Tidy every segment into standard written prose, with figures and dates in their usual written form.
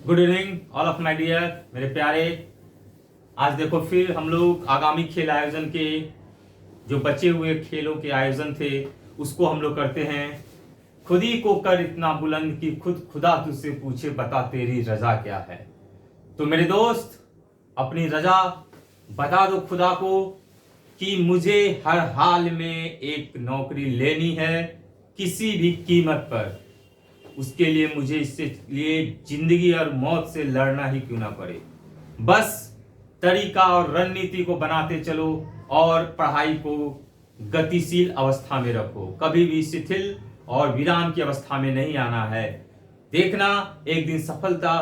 Good evening all of my dear मेरे प्यारे। आज देखो फिर हम लोग आगामी खेल आयोजन के जो बचे हुए खेलों के आयोजन थे उसको हम लोग करते हैं। खुद ही को कर इतना बुलंद कि खुद खुदा तुझसे पूछे बता तेरी रजा क्या है। तो मेरे दोस्त अपनी रजा बता दो खुदा को कि मुझे हर हाल में एक नौकरी लेनी है किसी भी कीमत पर। उसके लिए मुझे इससे लिए जिंदगी और मौत से लड़ना ही क्यों ना पड़े। बस तरीका और रणनीति को बनाते चलो और पढ़ाई को गतिशील अवस्था में रखो, कभी भी शिथिल और विराम की अवस्था में नहीं आना है। देखना एक दिन सफलता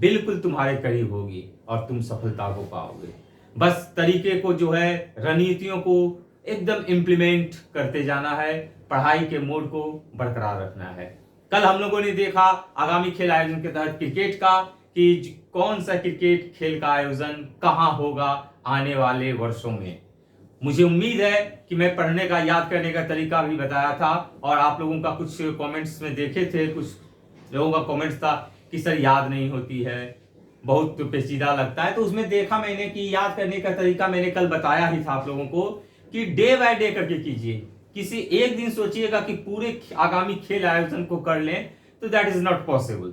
बिल्कुल तुम्हारे करीब होगी और तुम सफलता को पाओगे। बस तरीके को जो है रणनीतियों को एकदम इम्प्लीमेंट करते जाना है, पढ़ाई के मोड को बरकरार रखना है। कल हम लोगों ने देखा आगामी खेल आयोजन के तहत क्रिकेट का कि कौन सा क्रिकेट खेल का आयोजन कहां होगा आने वाले वर्षों में। मुझे उम्मीद है कि मैं पढ़ने का याद करने का तरीका भी बताया था और आप लोगों का कुछ कमेंट्स में देखे थे, कुछ लोगों का कमेंट्स था कि सर याद नहीं होती है, बहुत पेचीदा लगता है। तो उसमें देखा मैंने कि याद करने का तरीका मैंने कल बताया ही था आप लोगों को कि डे बाय डे करके कीजिए। किसी एक दिन सोचिएगा कि पूरे आगामी खेल आयोजन को कर लें तो दैट इज नॉट पॉसिबल।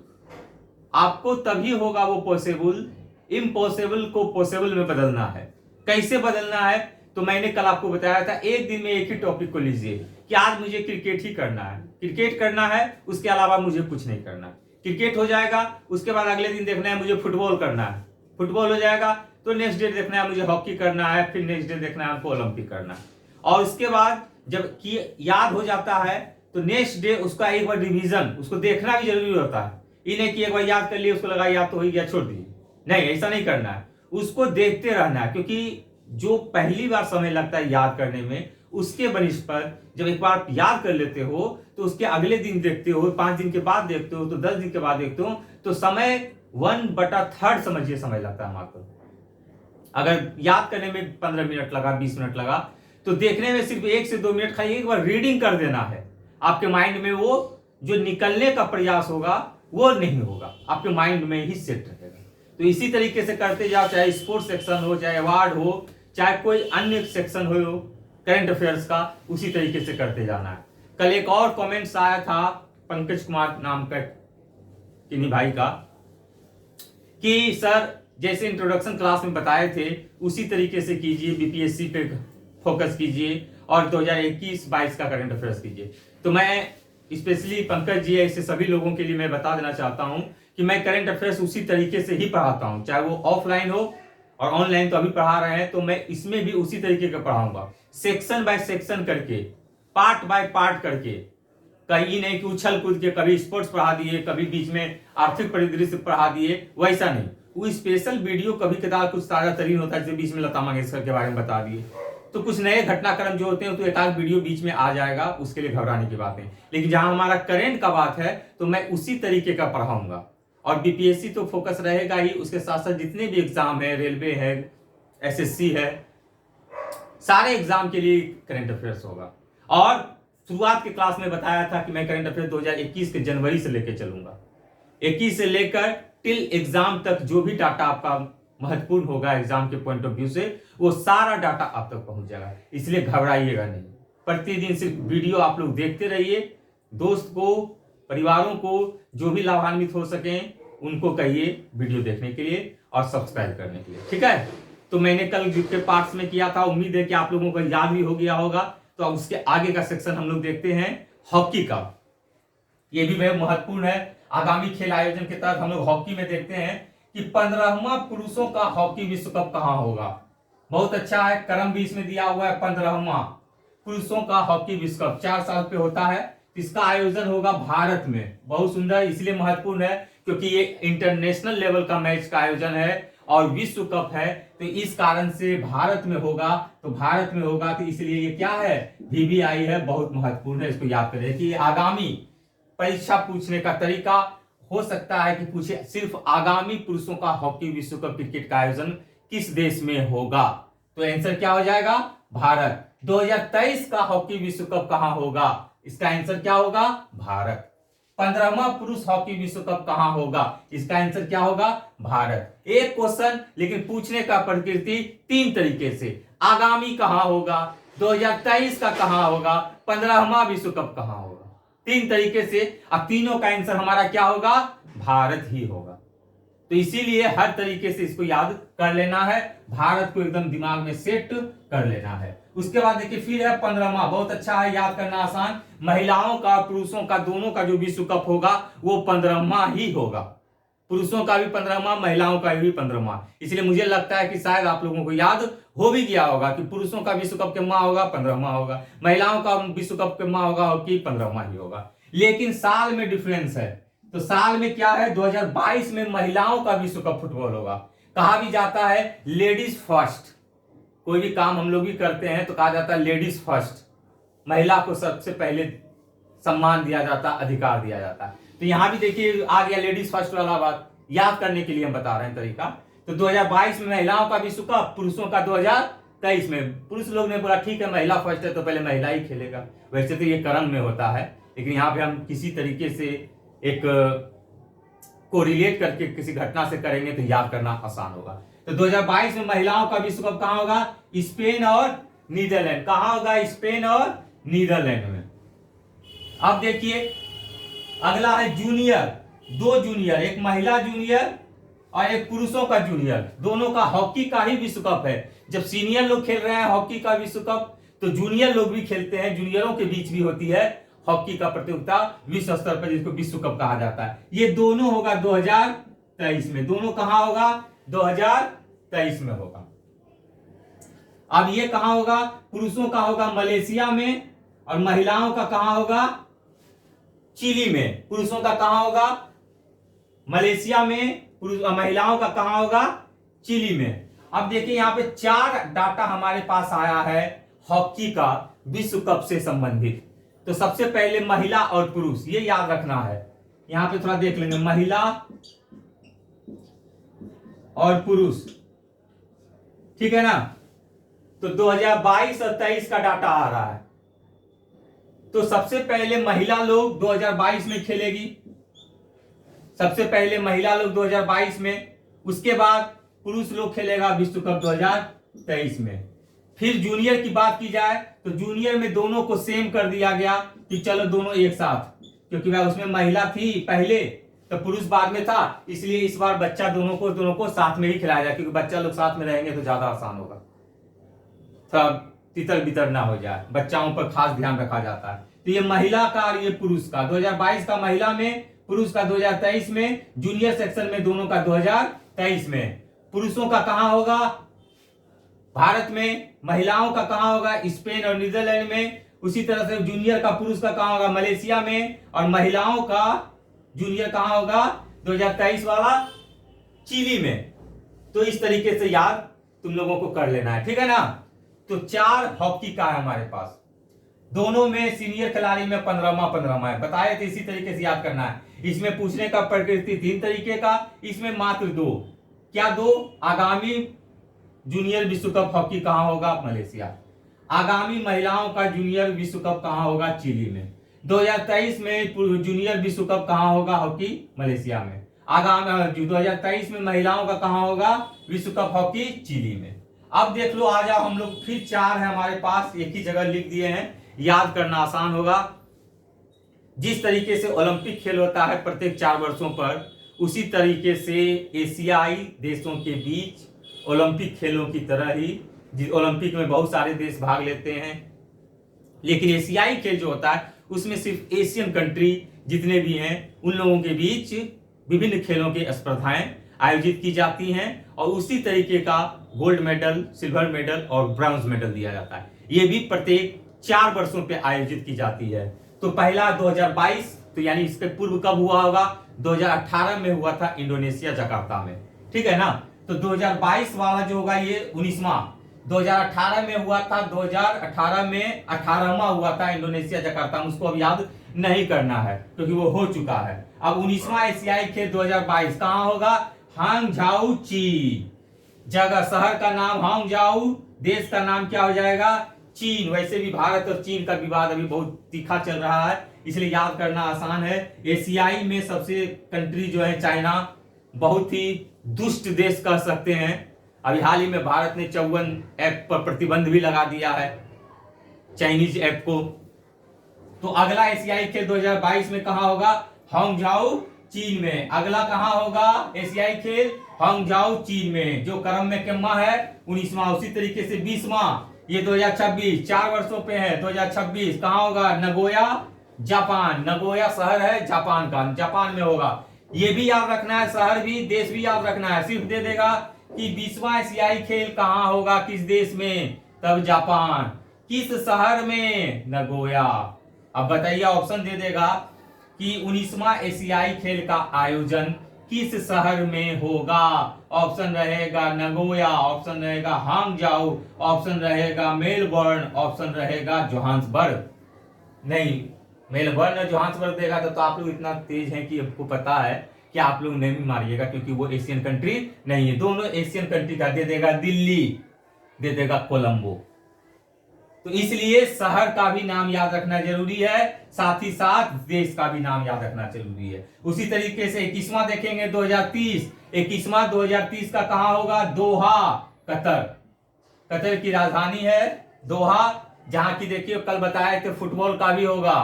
आपको तभी होगा वो पॉसिबल, इम्पॉसिबल को पॉसिबल में बदलना है। कैसे बदलना है तो मैंने कल आपको बताया था, एक दिन में एक ही टॉपिक को लीजिए कि आज मुझे क्रिकेट ही करना है, क्रिकेट करना है, उसके अलावा मुझे कुछ नहीं करना। क्रिकेट हो जाएगा, उसके बाद अगले दिन देखना है मुझे फुटबॉल करना है, फुटबॉल हो जाएगा तो नेक्स्ट डे देखना है मुझे हॉकी करना है, फिर नेक्स्ट डे देखना है हमको ओलंपिक करना है। और उसके बाद जब याद हो जाता है तो नेक्स्ट डे उसका एक बार रिवीजन, उसको देखना भी जरूरी होता है। ये नहीं कि एक बार याद कर लिए उसको लगा याद तो हो गया छोड़ दीजिए, नहीं, ऐसा नहीं करना है। उसको देखते रहना है, क्योंकि जो पहली बार समय लगता है याद करने में, उसके बनिस्पत जब एक बार याद कर लेते हो तो उसके अगले दिन देखते हो, 5 दिन के बाद देखते हो, तो 10 दिन के बाद देखते हो, तो समय 1/3 समझिए समय लगता है हमारे। अगर याद करने में 15 मिनट लगा, 20 मिनट लगा, तो देखने में सिर्फ 1 से 2 मिनट खाली एक बार रीडिंग कर देना है। आपके माइंड में वो जो निकलने का प्रयास होगा वो नहीं होगा, आपके माइंड में ही सेट रहेगा। तो इसी तरीके से करते जाओ, चाहे स्पोर्ट्स सेक्शन हो, चाहे अवार्ड हो, चाहे कोई अन्य सेक्शन हो करंट अफेयर्स का, उसी तरीके से करते जाना है। कल एक और कमेंट्स आया था पंकज कुमार नाम का किन्हीं भाई का कि सर जैसे इंट्रोडक्शन क्लास में बताए थे उसी तरीके से कीजिए, बीपीएससी पे फोकस कीजिए और 2021-22 का करंट अफेयर्स कीजिए। तो मैं स्पेशली पंकज जी ऐसे सभी लोगों के लिए मैं बता देना चाहता हूं कि मैं करंट अफेयर्स उसी तरीके से ही पढ़ाता हूं, चाहे वो ऑफलाइन हो और ऑनलाइन तो अभी पढ़ा रहे हैं, तो मैं इसमें भी उसी तरीके का पढ़ाऊंगा, सेक्शन बाय सेक्शन करके, पार्ट बाय पार्ट करके। कहीं नहीं कि उछल कूद के कभी स्पोर्ट्स पढ़ा दिए, कभी बीच में आर्थिक परिदृश्य पढ़ा दिए, वैसा नहीं। वो स्पेशल वीडियो कभी कदार कुछ ताजा तरीन होता है, जैसे बीच में लता मंगेशकर के बारे में बता दिए, तो कुछ नए घटनाक्रम जो होते हैं तो एक आध वीडियो बीच में आ जाएगा, उसके लिए घबराने की बात नहीं। लेकिन जहां हमारा करंट का बात है तो मैं उसी तरीके का पढ़ाऊंगा। और बीपीएससी तो फोकस रहेगा ही, उसके साथ साथ जितने भी एग्जाम है, रेलवे है, एसएससी है, सारे एग्जाम के लिए करंट अफेयर्स होगा। और शुरुआत के क्लास में बताया था कि मैं करंट अफेयर 2021 के जनवरी से लेकर चलूंगा, 21 से लेकर टिल एग्जाम तक जो भी डाटा आपका महत्वपूर्ण होगा एग्जाम के पॉइंट ऑफ व्यू से, वो सारा डाटा आप तक पहुंच जाएगा। इसलिए घबराइएगा नहीं, प्रतिदिन सिर्फ वीडियो आप लोग देखते रहिए। दोस्त को, परिवारों को जो भी लाभान्वित हो सके उनको कहिए वीडियो देखने के लिए और सब्सक्राइब करने के लिए, ठीक है। तो मैंने कल के पार्ट्स में किया था, उम्मीद है कि आप लोगों को याद भी हो गया होगा। तो अब उसके आगे का सेक्शन हम लोग देखते हैं हॉकी का। ये भी बहुत महत्वपूर्ण है। आगामी खेल आयोजन के तहत हम लोग हॉकी में देखते हैं कि 15वां पुरुषों का हॉकी विश्व कप कहां होगा। बहुत अच्छा है, क्रम भी इसमें दिया हुआ है, 15वां पुरुषों का हॉकी विश्व कप 4 साल पे होता है। इसका आयोजन होगा भारत में। बहुत सुंदर, इसलिए महत्वपूर्ण है क्योंकि ये इंटरनेशनल लेवल का मैच का आयोजन है और विश्व कप है, तो इस कारण से भारत में होगा। तो भारत में होगा तो इसलिए ये क्या है, वीवीआई है, बहुत महत्वपूर्ण है। इसको याद करें कि आगामी परीक्षा पूछने का तरीका हो सकता है कि पूछे सिर्फ आगामी पुरुषों का हॉकी विश्व कप क्रिकेट का आयोजन किस देश में होगा, तो आंसर क्या हो जाएगा, भारत। 2023 का हॉकी विश्व कप कहां होगा, इसका आंसर क्या होगा, भारत। 15वां पुरुष हॉकी विश्व कप कहां होगा? इसका आंसर क्या होगा? भारत। एक क्वेश्चन, लेकिन पूछने का प्रकृति 3 तरीके से। आगामी कहां होगा, 2023 का कहां होगा, 15वां विश्व कप कहां होगा, 3 तरीके से। अब तीनों का आंसर हमारा क्या होगा? भारत ही होगा। तो इसीलिए हर तरीके से इसको याद कर लेना है, भारत को एकदम दिमाग में सेट कर लेना है। उसके बाद देखिए फिर है 15वां, बहुत अच्छा है, याद करना आसान। महिलाओं का पुरुषों का दोनों का जो विश्व कप होगा वो 15वां ही होगा। पुरुषों का भी 15वां, महिलाओं का भी 15वां। इसलिए मुझे लगता है कि शायद आप लोगों को याद हो भी गया होगा कि पुरुषों का विश्व कप के माह होगा 15वां होगा, महिलाओं का विश्व कप के माह होगा कि 15वां ही होगा। लेकिन साल में डिफरेंस है। तो साल में क्या है? 2022 में महिलाओं का विश्व कप फुटबॉल होगा। कहा भी जाता है लेडीज फर्स्ट। कोई भी काम हम लोग भी करते हैं तो कहा जाता है लेडीज फर्स्ट, महिला को सबसे पहले सम्मान दिया जाता, अधिकार दिया जाता है। तो यहां भी देखिए आ गया लेडीज फर्स्ट वाला बात, याद करने के लिए हम बता रहे हैं तरीका। तो 2022 में महिलाओं का विश्व कप, पुरुषों का 2023 में। पुरुष लोग ने बोला ठीक है महिला फर्स्ट है तो पहले महिला ही खेलेगा। वैसे तो ये क्रम में होता है, लेकिन यहाँ पे हम किसी तरीके से एक को रिलेट करके किसी घटना से करेंगे तो याद करना आसान होगा। तो 2022 में महिलाओं का विश्व कप कहां होगा? स्पेन और नीदरलैंड। कहां होगा? स्पेन और नीदरलैंड में। अब देखिए अगला है जूनियर, 2 जूनियर, एक महिला जूनियर और एक पुरुषों का जूनियर, दोनों का हॉकी का ही विश्व कप है। जब सीनियर लोग खेल रहे हैं हॉकी का विश्व कप, तो जूनियर लोग भी खेलते हैं, जूनियरों के बीच भी होती है हॉकी का प्रतियोगिता विश्व स्तर पर, जिसको विश्व कप कहा जाता है। ये दोनों होगा 2023 में। दोनों कहां होगा? 2023 में होगा। अब ये कहां होगा? पुरुषों का होगा मलेशिया में और महिलाओं का कहां होगा? चिली में। पुरुषों का कहां होगा? मलेशिया में। महिलाओं का कहां होगा? चिली में। अब देखिए यहां पे 4 डाटा हमारे पास आया है हॉकी का विश्व कप से संबंधित। तो सबसे पहले महिला और पुरुष, ये याद रखना है। यहां पे थोड़ा देख लेंगे, महिला और पुरुष, ठीक है ना। तो 2022 और 23 का डाटा आ रहा है। तो सबसे पहले महिला लोग 2022 में खेलेगी, सबसे पहले महिला लोग 2022 में, उसके बाद पुरुष लोग खेलेगा विश्व कप 2023 में। फिर जूनियर की बात की जाए तो जूनियर में दोनों को सेम कर दिया गया कि चलो दोनों एक साथ, क्योंकि वह उसमें महिला थी पहले तो पुरुष बाद में था, इसलिए इस बार बच्चा दोनों को साथ में ही खिलाया जाए, क्योंकि बच्चा लोग साथ में रहेंगे तो ज्यादा आसान होगा, थोड़ा तितर बितर ना हो जाए, बच्चाओं पर खास ध्यान रखा जाता है। तो ये महिला का और ये पुरुष का 2022 का महिला में, पुरुष का 2023 में, जूनियर सेक्शन में दोनों का 2023 में। पुरुषों का कहां होगा? भारत में। महिलाओं का कहां होगा? स्पेन और नीदरलैंड में। उसी तरह से जूनियर का पुरुष का कहां होगा? मलेशिया में। और महिलाओं का जूनियर कहां होगा 2023 वाला? चिली में। तो इस तरीके से याद तुम लोगों को कर लेना है, ठीक है ना। तो 4 हॉकी का है हमारे पास, दोनों में सीनियर खिलाड़ी में 15वां है, बताए थे इसी तरीके से याद करना है। इसमें पूछने का प्रकृति 3 तरीके का, इसमें मात्र 2। क्या 2? आगामी जूनियर विश्व कप हॉकी कहां होगा? मलेशिया। आगामी महिलाओं का जूनियर विश्व कप कहां होगा? चिली में। 2023 में जूनियर विश्व कप कहां होगा? हॉकी मलेशिया में। आगामी 2023 में महिलाओं का कहां होगा विश्व कप हॉकी? चिली में। अब देख लो, आ जाओ, हम लोग फिर 4 है हमारे पास, एक ही जगह लिख दिए हैं, याद करना आसान होगा। जिस तरीके से ओलंपिक खेल होता है प्रत्येक 4 वर्षों पर, उसी तरीके से एशियाई देशों के बीच ओलंपिक खेलों की तरह ही, ओलंपिक में बहुत सारे देश भाग लेते हैं, लेकिन एशियाई खेल जो होता है उसमें सिर्फ एशियन कंट्री जितने भी हैं उन लोगों के बीच विभिन्न खेलों की स्पर्धाएं आयोजित की जाती हैं, और उसी तरीके का गोल्ड मेडल, सिल्वर मेडल और ब्रॉन्ज मेडल दिया जाता है। ये भी प्रत्येक 4 वर्षों पे आयोजित की जाती है। तो पहला 2022, तो यानी इसके पूर्व कब हुआ होगा? 2018 में हुआ था इंडोनेशिया जकार्ता में, ठीक है ना। तो 2022 वाला जो होगा ये 19वां, 2018 में हुआ था, 2018 में 18वां हुआ था इंडोनेशिया जकार्ता में, उसको अब याद नहीं करना है क्योंकि वो हो चुका है। अब 19वां एशियाई खेल 2022 कहां होगा? हांगझाऊ ची। जगह, शहर का नाम हांगझाऊ, देश का नाम क्या हो जाएगा? चीन, वैसे भी भारत और चीन का विवाद अभी बहुत तीखा चल रहा है, इसलिए याद करना आसान है। एशियाई में सबसे कंट्री जो है चाइना, बहुत ही दुष्ट देश कह सकते हैं। अभी हाल ही में भारत ने 54 ऐप पर प्रतिबंध भी लगा दिया है, चाइनीज ऐप को। तो अगला एशियाई खेल 2022 में कहां होगा? हांगझाऊ चीन में। अगला कहां होगा एशियाई खेल? हांगझाऊ चीन में, जो क्रम में कितना है 19वां। उसी तरीके से 20वां ये 2026, 4 वर्षों पे है। 2026 कहां होगा? Nagoya Japan. नगोया शहर है जापान का, जापान में होगा। ये भी याद रखना है, शहर भी देश भी याद रखना है। सिर्फ दे देगा कि 20वां एशियाई खेल कहां होगा, किस देश में, तब जापान। किस शहर में? नगोया। अब बताइए, ऑप्शन दे देगा कि 19वां एशियाई खेल का आयोजन किस शहर में होगा। ऑप्शन रहेगा नगोया, ऑप्शन रहेगा हांगझाऊ, ऑप्शन रहेगा मेलबर्न, ऑप्शन रहेगा जोहान्सबर्ग। नहीं, मेलबर्न और जोहान्सबर्ग देगा तो आप लोग इतना तेज हैं कि आपको पता है कि आप लोग नहीं मारिएगा, क्योंकि वो एशियन कंट्री नहीं है। दोनों एशियन कंट्री का दे देगा दिल्ली, दे देगा कोलंबो। तो इसलिए शहर का भी नाम याद रखना जरूरी है, साथ ही साथ देश का भी नाम याद रखना जरूरी है। उसी तरीके से 21वां देखेंगे 2030। 21वां 2030 का कहां होगा? दोहा, कतर। कतर की राजधानी है दोहा, जहां की देखिए कल बताया कि फुटबॉल का भी होगा।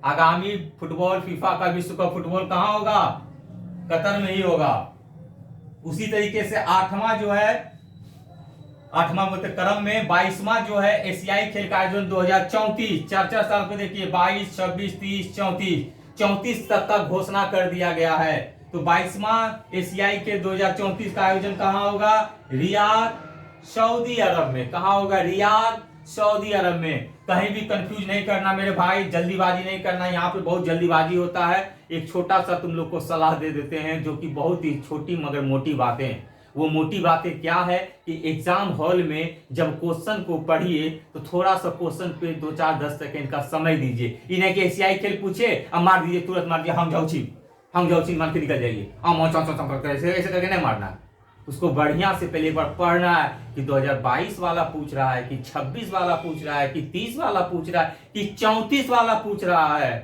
आगामी फुटबॉल फीफा का विश्व कप फुटबॉल कहां होगा? कतर में ही होगा। उसी तरीके से 8वां जो है, 8वां क्रम में 22वां जो है एशियाई खेल का आयोजन 2034, 4 साल पे देखिए 22, 26, 30, 34 तक का घोषणा कर दिया गया है। तो 22वां एशियाई खेल 2034 का आयोजन कहां होगा? रियाद, सऊदी अरब में। कहां होगा? रियाद, सऊदी अरब में। कहीं भी कंफ्यूज नहीं करना मेरे भाई, जल्दीबाजी नहीं करना, यहाँ पे बहुत जल्दीबाजी होता है। एक छोटा सा तुम लोग को सलाह दे देते हैं, जो कि बहुत ही छोटी मगर मोटी बातें। वो मोटी बातें क्या है कि एग्जाम हॉल में जब क्वेश्चन को पढ़िए तो थोड़ा सा क्वेश्चन पे 2, 4, 10 सेकंड का समय दीजिए। इन्हें कि एशियाई खेल पूछे, अब मार दीजिए, तुरंत मार दिया हम जाओ छी मान के निकल जाइए। ऐसे करके नहीं मारना, उसको बढ़िया से पहले एक बार पढ़ना है कि 2022 वाला पूछ रहा है, कि 26 वाला पूछ रहा है, कि 30 वाला पूछ रहा है, कि 34 वाला पूछ रहा है।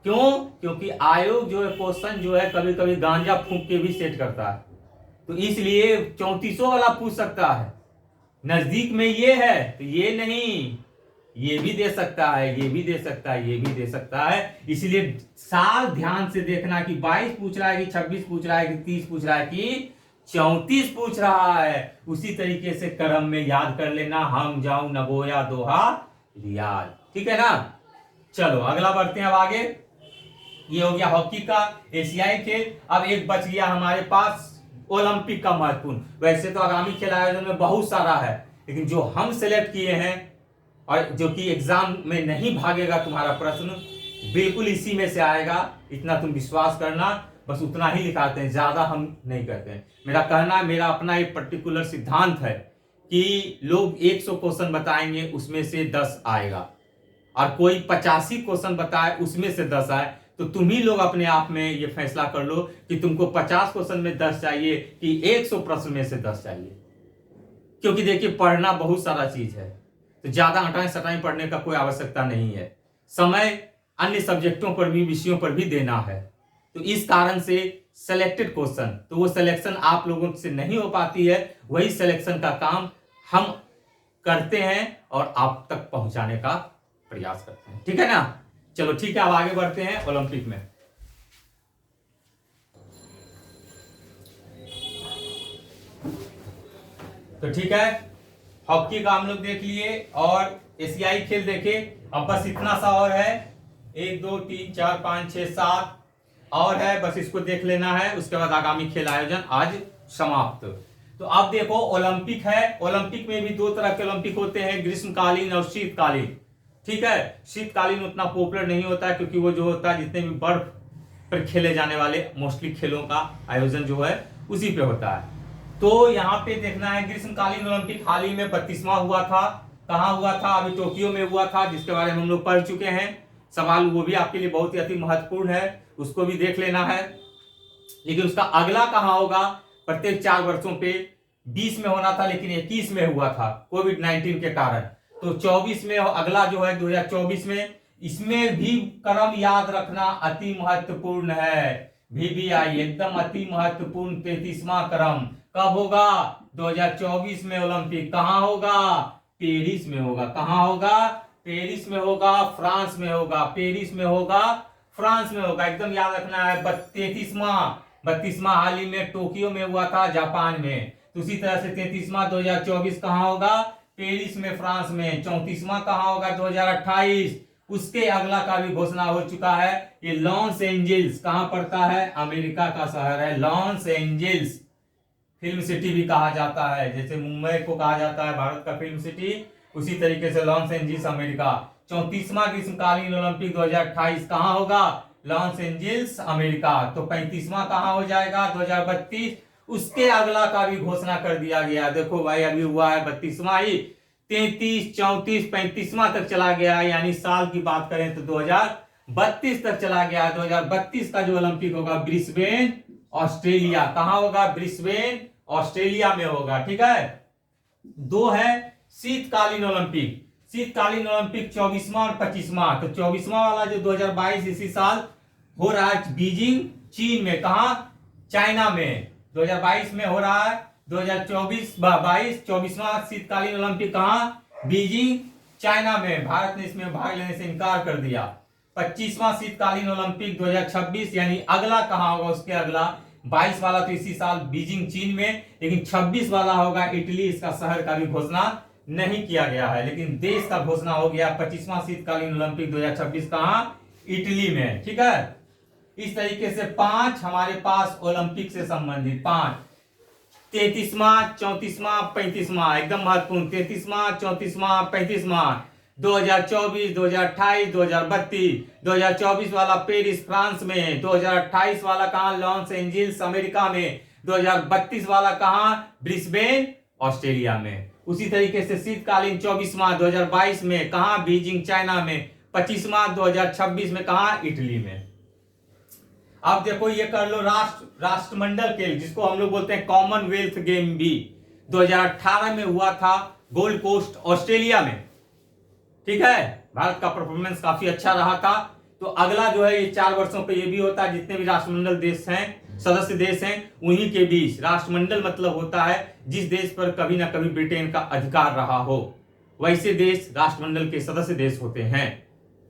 क्यों? क्योंकि आयोग जो है क्वेश्चन जो है कभी कभी गांजा फूंक के भी सेट करता है, तो इसलिए 34 वाला पूछ सकता है। नजदीक में ये है तो ये नहीं, ये भी दे सकता है, ये भी दे सकता है, ये भी दे सकता है। इसलिए साल ध्यान से देखना कि 22 पूछ रहा है, कि 26 पूछ रहा है, कि 30 पूछ रहा है, कि 34 पूछ रहा है। उसी तरीके से क्रम में याद कर लेना, हम जाऊं, नगोया, दोहा, रियाद। ठीक है ना? चलो अगला बढ़ते हैं अब आगे। ये हो गया हॉकी का एशियाई खेल। अब एक बच गया हमारे पास ओलंपिक का महत्वपूर्ण। वैसे तो आगामी खेल आयोजन में बहुत सारा है, लेकिन जो हम सेलेक्ट किए हैं और जो कि एग्जाम में नहीं भागेगा तुम्हारा प्रश्न, बिल्कुल इसी में से आएगा, इतना तुम विश्वास करना। बस उतना ही लिखाते हैं, ज्यादा हम नहीं करते हैं। मेरा कहना, मेरा अपना एक पर्टिकुलर सिद्धांत है कि लोग 100 क्वेश्चन बताएंगे, उसमें से 10 आएगा, और कोई 85 क्वेश्चन बताए उसमें से 10 आए, तो तुम ही लोग अपने आप में ये फैसला कर लो कि तुमको 50 क्वेश्चन में 10 चाहिए कि 100 प्रश्न में से 10 चाहिए। क्योंकि देखिए पढ़ना बहुत सारा चीज है, तो ज्यादा हटाएं सटाएं पढ़ने का कोई आवश्यकता नहीं है। समय अन्य सब्जेक्टों पर भी, विषयों पर भी देना है। तो इस कारण से सिलेक्टेड क्वेश्चन, तो वो सिलेक्शन आप लोगों से नहीं हो पाती है, वही सिलेक्शन का काम हम करते हैं और आप तक पहुंचाने का प्रयास करते हैं। ठीक है ना? चलो ठीक है, अब आगे बढ़ते हैं ओलंपिक में। तो ठीक है, हॉकी का हम लोग देख लिए और एशियाई खेल देखे। अब बस इतना सा और है, 1, 2, 3, 4, 5, 6, 7 और है, बस इसको देख लेना है। उसके बाद आगामी खेल आयोजन आज समाप्त। तो अब देखो ओलंपिक है। ओलंपिक में भी 2 तरह के ओलंपिक होते हैं, ग्रीष्मकालीन और शीतकालीन। ठीक है, शीतकालीन उतना पॉपुलर नहीं होता है, क्योंकि वो जो होता है जितने भी बर्फ पर खेले जाने वाले मोस्टली खेलों का आयोजन जो है उसी पे होता है। तो यहाँ पे देखना है ग्रीष्मकालीन ओलंपिक हाल ही में 32वां हुआ था। कहाँ हुआ था? अभी टोक्यो में हुआ था, जिसके बारे में हम लोग पढ़ चुके हैं। सवाल वो भी आपके लिए बहुत ही अति महत्वपूर्ण है, उसको भी देख लेना है। लेकिन उसका अगला कहाँ होगा? प्रत्येक 4 वर्षों पे 20 में होना था, लेकिन 21 में हुआ था कोविड-19 के कारण। तो 24 में अगला जो है 2024 में, इसमें भी क्रम याद रखना अति महत्वपूर्ण है। VBI एकदम अति महत्वपूर्ण 33वां क्रम कब होगा? 2024 में ओलंपिक। कहां होगा? पेरिस में होगा। कहां होगा? पेरिस में होगा, फ्रांस में होगा। पेरिस में होगा, फ्रांस में होगा, एकदम याद रखना है। 32वां हाल ही में टोक्यो में हुआ था, जापान में। तो उसी तरह से 33वां 2024 कहां होगा? पेरिस में, फ्रांस में। 34वां कहां होगा? 2028। उसके अगला का भी घोषणा हो चुका है। ये लॉस एंजिल्स कहां पड़ता है? अमेरिका का शहर है लॉस एंजिल्स। फिल्म सिटी भी कहा जाता है, जैसे मुंबई को कहा जाता है भारत का फिल्म सिटी, उसी तरीके से लॉस एंजिल्स अमेरिका। 34वां ग्रीष्मकालीन ओलंपिक 2028 कहां होगा? Los Angeles America. तो 35वां कहां हो जाएगा? 2032। उसके अगला का भी घोषणा कर दिया गया। देखो भाई, अभी हुआ है 32वां ही, 33, 34, 35वां तक चला गया है। यानी साल की बात करें तो 2032 तक चला गया है। 2032 का जो ओलंपिक होगा ब्रिस्बेन, ऑस्ट्रेलिया। कहां होगा? ब्रिस्बेन, ऑस्ट्रेलिया में होगा। ठीक है। दो है शीतकालीन ओलंपिक। शीतकालीन ओलंपिक 24वां और 25वां। तो 24वां वाला जो 2022 इसी साल हो रहा है बीजिंग, चीन में। कहा? चाइना में। 2022 में हो रहा है। 2024-22 24वां शीतकालीन ओलंपिक कहा? बीजिंग, चाइना में। भारत ने इसमें भाग लेने से इनकार कर दिया। 25वां शीतकालीन ओलंपिक 2026, यानी अगला कहां होगा? उसके अगला 22 वाला तो इसी साल बीजिंग, चीन में, लेकिन 26 वाला होगा इटली। इसका शहर का भी घोषणा नहीं किया गया है, लेकिन देश का घोषणा हो गया। 25वां शीतकालीन ओलंपिक 2026 कहां? इटली में। ठीक है। इस तरीके से 5 हमारे पास ओलंपिक से संबंधित 5। 33वां, 34वां, 35वां एकदम महत्वपूर्ण। 33वां, 34वां, 35वां। 2024, 2028, 2032। 2024 वाला पेरिस, फ्रांस में। 2028 वाला कहां? लॉस एंजिल्स अमेरिका में। 2032 वाला कहां? ब्रिस्बेन, ऑस्ट्रेलिया में। उसी तरीके से शीतकालीन 24वां 2022 में कहां? बीजिंग, चाइना में। 25वां 2026 में कहां? इटली में। अब देखो, ये कर लो राष्ट्रमंडल खेल, जिसको हम लोग बोलते हैं कॉमनवेल्थ गेम भी 2018 में हुआ था, गोल्ड कोस्ट, ऑस्ट्रेलिया में। ठीक है। भारत का परफॉर्मेंस काफी अच्छा रहा था। तो अगला जो है ये 4 वर्षों पे ये भी होता है। जितने भी राष्ट्रमंडल देश हैं, सदस्य देश हैं, उन्हीं के बीच राष्ट्रमंडल मतलब होता है जिस देश पर कभी ना कभी ब्रिटेन का अधिकार रहा हो, वैसे देश राष्ट्रमंडल के सदस्य देश होते हैं।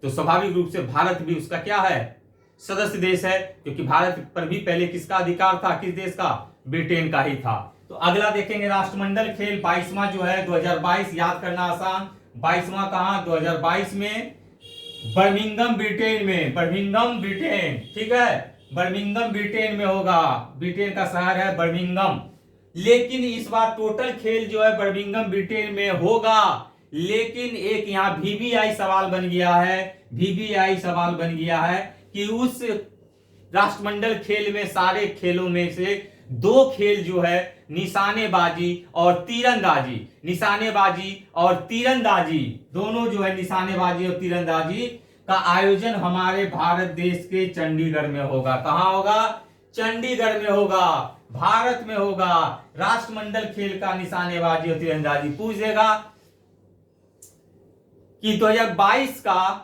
तो स्वाभाविक रूप से भारत भी उसका क्या है? सदस्य देश है, क्योंकि भारत पर भी पहले किसका अधिकार था? किस देश का? ब्रिटेन का ही था। तो अगला देखेंगे राष्ट्रमंडल खेल 22वां जो है 2022, याद करना आसान। 22वां कहां? 2022 में बर्मिंघम, ब्रिटेन में। Birmingham, Britain. ठीक है। बर्मिंघम, ब्रिटेन में होगा। ब्रिटेन का शहर है बर्मिंघम। लेकिन इस बार टोटल खेल जो है बर्मिंघम, ब्रिटेन में होगा। लेकिन एक यहां VBI सवाल बन गया है। VBI सवाल बन गया है कि उस राष्ट्रमंडल खेल में, सारे खेलों में से 2 खेल जो है निशानेबाजी और तीरंदाजी, निशानेबाजी और तीरंदाजी दोनों जो है, निशानेबाजी और तीरंदाजी का आयोजन हमारे भारत देश के चंडीगढ़ में होगा। कहां होगा? चंडीगढ़ में होगा, भारत में होगा। राष्ट्रमंडल खेल का निशानेबाजी और तीरंदाजी पूछ देगा कि 2022 का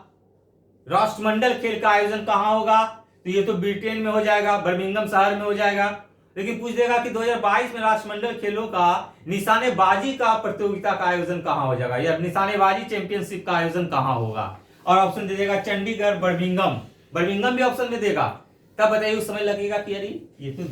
राष्ट्रमंडल खेल का आयोजन कहां होगा? तो ये तो ब्रिटेन में हो जाएगा, बर्मिंघम शहर में हो जाएगा। लेकिन पूछ देगा कि 2022 में राष्ट्रमंडल खेलों का निशानेबाजी का प्रतियोगिता का आयोजन कहां हो जाएगा, या निशानेबाजी चैंपियनशिप का आयोजन कहां होगा? और ऑप्शन दे देगा चंडीगढ़, बर्मिंघम। बर्मिंघम भी ऑप्शन में देगा। तब बताइए, उस समय लगेगा कि अरे ये तो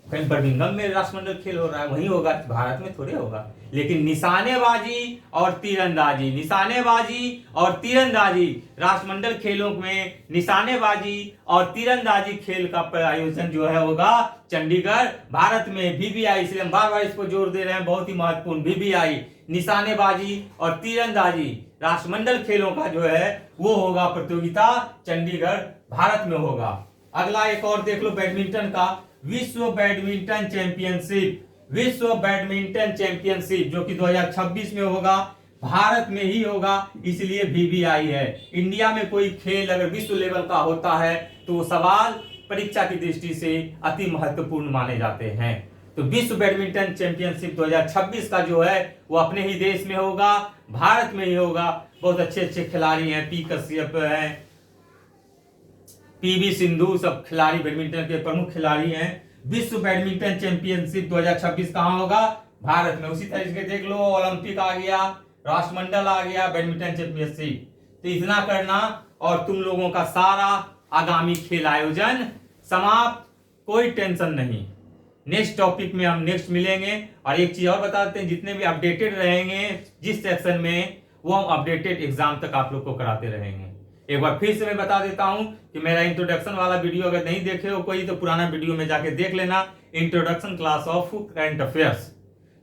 कहीं बर्मिंघम में राष्ट्रमंडल खेल हो रहा है, वहीं होगा, भारत में थोड़े होगा। लेकिन निशानेबाजी और तीरंदाजी, निशानेबाजी और तीरंदाजी, राष्ट्रमंडल खेलों में निशानेबाजी और तीरंदाजी खेल का आयोजन जो है होगा चंडीगढ़, भारत में। VBI, इसलिए हम बार बार इसको जोर दे रहे हैं, बहुत ही महत्वपूर्ण। VBI निशानेबाजी और तीरंदाजी राष्ट्रमंडल खेलों का जो है वो होगा प्रतियोगिता चंडीगढ़, भारत में होगा। अगला एक और देख लो, बैडमिंटन का विश्व बैडमिंटन चैंपियनशिप। विश्व बैडमिंटन चैंपियनशिप जो कि 2026 में होगा, भारत में ही होगा, इसलिए VBI है। इंडिया में कोई खेल अगर विश्व लेवल का होता है तो वो सवाल परीक्षा की दृष्टि से अति महत्वपूर्ण माने जाते हैं। तो विश्व बैडमिंटन चैंपियनशिप 2026 का जो है वो अपने ही देश में होगा, भारत में ही होगा। बहुत अच्छे अच्छे खिलाड़ी हैं, पी कश्यप हैं, पीवी सिंधु, सब खिलाड़ी बैडमिंटन के प्रमुख खिलाड़ी हैं। विश्व बैडमिंटन चैंपियनशिप 2026 कहां होगा? भारत में। उसी तरीके से देख लो, ओलंपिक आ गया, राष्ट्रमंडल आ गया, बैडमिंटन चैंपियनशिप। तो इतना करना और तुम लोगों का सारा आगामी खेल आयोजन समाप्त, कोई टेंशन नहीं। नेक्स्ट टॉपिक में हम नेक्स्ट मिलेंगे। और एक चीज और बता देते हैं, जितने भी अपडेटेड रहेंगे जिस सेक्शन में, वो हम अपडेटेड एग्जाम तक आप लोग को कराते रहेंगे। एक बार फिर से मैं बता देता हूं कि मेरा इंट्रोडक्शन वाला वीडियो अगर नहीं देखे हो कोई, तो पुराना वीडियो में जाके देख लेना, introduction class of current affairs.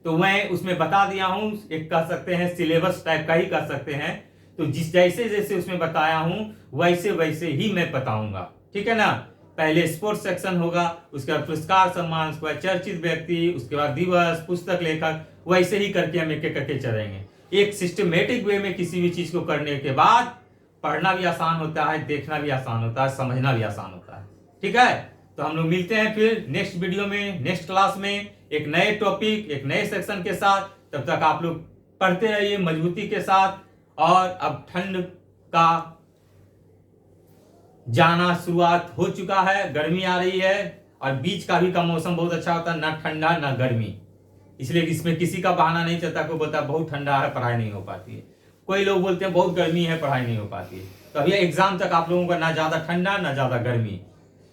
तो मैं उसमें बता दिया हूं, एक कह सकते हैं सिलेबस टाइप का ही कर सकते हैं। तो जिस जैसे जैसे उसमें बताया हूं वैसे वैसे ही मैं बताऊंगा, ठीक है ना। पहले स्पोर्ट्स सेक्शन होगा, उसके बाद पुरस्कार सम्मान, उसके बाद चर्चित व्यक्ति, उसके बाद दिवस, पुस्तक लेखक, वैसे ही करके हम एक एक करके चलेंगे। एक सिस्टमेटिक वे में किसी भी चीज को करने के बाद पढ़ना भी आसान होता है, देखना भी आसान होता है, समझना भी आसान होता है, ठीक है। तो हम लोग मिलते हैं फिर नेक्स्ट वीडियो में, नेक्स्ट क्लास में, एक नए टॉपिक, एक नए सेक्शन के साथ। तब तक आप लोग पढ़ते रहिए मजबूती के साथ। और अब ठंड का जाना शुरुआत हो चुका है, गर्मी आ रही है, और बीच का भी का मौसम बहुत अच्छा होता है, ना ठंडा ना गर्मी। इसलिए इसमें किसी का बहाना नहीं चलता, कोई बोलता है बहुत ठंडा है पढ़ाई नहीं हो पाती है, कोई लोग बोलते हैं बहुत गर्मी है पढ़ाई नहीं हो पाती है। तो अभी एग्जाम तक आप लोगों का ना ज्यादा ठंडा ना ज्यादा गर्मी,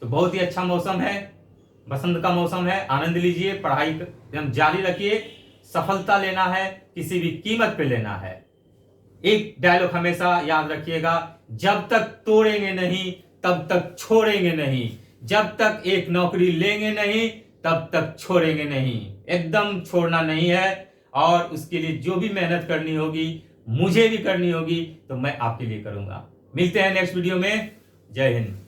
तो बहुत ही अच्छा मौसम है, बसंत का मौसम है। आनंद लीजिए, पढ़ाई एकदम जारी रखिए। सफलता लेना है, किसी भी कीमत पे लेना है। एक डायलॉग हमेशा याद रखिएगा, जब तक तोड़ेंगे नहीं तब तक छोड़ेंगे नहीं, जब तक एक नौकरी लेंगे नहीं तब तक छोड़ेंगे नहीं। एकदम छोड़ना नहीं है, और उसके लिए जो भी मेहनत करनी होगी, मुझे भी करनी होगी, तो मैं आपके लिए करूंगा। मिलते हैं नेक्स्ट वीडियो में। जय हिंद।